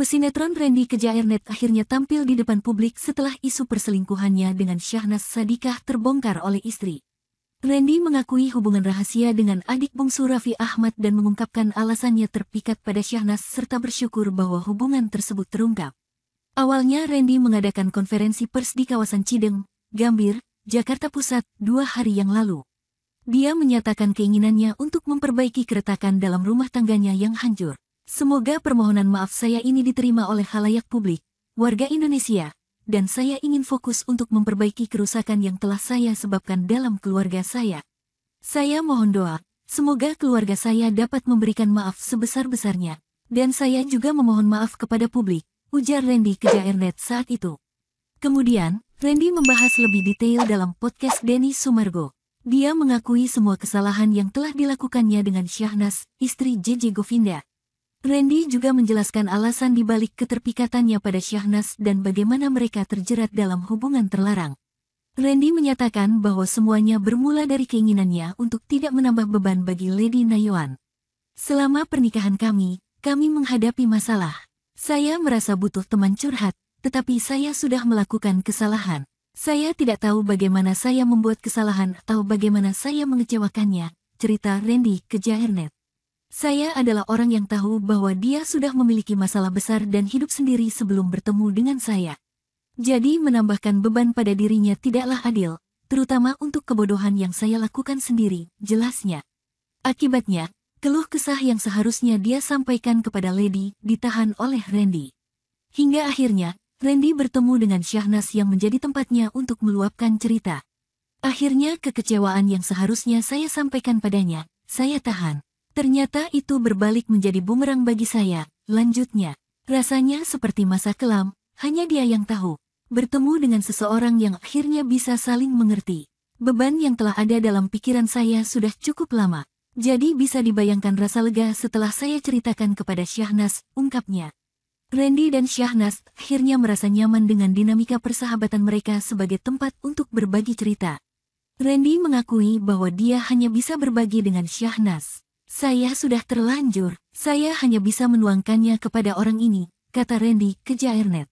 Pesinetron Randy Kejaernet akhirnya tampil di depan publik setelah isu perselingkuhannya dengan Syahnaz Sadiqah terbongkar oleh istri. Randy mengakui hubungan rahasia dengan adik bungsu Raffi Ahmad dan mengungkapkan alasannya terpikat pada Syahnaz serta bersyukur bahwa hubungan tersebut terungkap. Awalnya Randy mengadakan konferensi pers di kawasan Cideng, Gambir, Jakarta Pusat 2 hari yang lalu. Dia menyatakan keinginannya untuk memperbaiki keretakan dalam rumah tangganya yang hancur. Semoga permohonan maaf saya ini diterima oleh khalayak publik, warga Indonesia, dan saya ingin fokus untuk memperbaiki kerusakan yang telah saya sebabkan dalam keluarga saya. Saya mohon doa, semoga keluarga saya dapat memberikan maaf sebesar-besarnya, dan saya juga memohon maaf kepada publik, ujar Randy Kejaernet saat itu. Kemudian, Randy membahas lebih detail dalam podcast Denny Sumargo. Dia mengakui semua kesalahan yang telah dilakukannya dengan Syahnaz, istri JJ Govinda. Randy juga menjelaskan alasan dibalik keterpikatannya pada Syahnaz dan bagaimana mereka terjerat dalam hubungan terlarang. Randy menyatakan bahwa semuanya bermula dari keinginannya untuk tidak menambah beban bagi Lady Nayoan. Selama pernikahan kami menghadapi masalah. Saya merasa butuh teman curhat, tetapi saya sudah melakukan kesalahan. Saya tidak tahu bagaimana saya membuat kesalahan atau bagaimana saya mengecewakannya, cerita Randy Kejaernet. Saya adalah orang yang tahu bahwa dia sudah memiliki masalah besar dan hidup sendiri sebelum bertemu dengan saya. Jadi menambahkan beban pada dirinya tidaklah adil, terutama untuk kebodohan yang saya lakukan sendiri, jelasnya. Akibatnya, keluh kesah yang seharusnya dia sampaikan kepada Lady ditahan oleh Randy. Hingga akhirnya, Randy bertemu dengan Syahnaz yang menjadi tempatnya untuk meluapkan cerita. Akhirnya kekecewaan yang seharusnya saya sampaikan padanya, saya tahan. Ternyata itu berbalik menjadi bumerang bagi saya, lanjutnya. Rasanya seperti masa kelam, hanya dia yang tahu. Bertemu dengan seseorang yang akhirnya bisa saling mengerti. Beban yang telah ada dalam pikiran saya sudah cukup lama. Jadi bisa dibayangkan rasa lega setelah saya ceritakan kepada Syahnaz, ungkapnya. Randy dan Syahnaz akhirnya merasa nyaman dengan dinamika persahabatan mereka sebagai tempat untuk berbagi cerita. Randy mengakui bahwa dia hanya bisa berbagi dengan Syahnaz. Saya sudah terlanjur, saya hanya bisa menuangkannya kepada orang ini, kata Randy Kejaernet.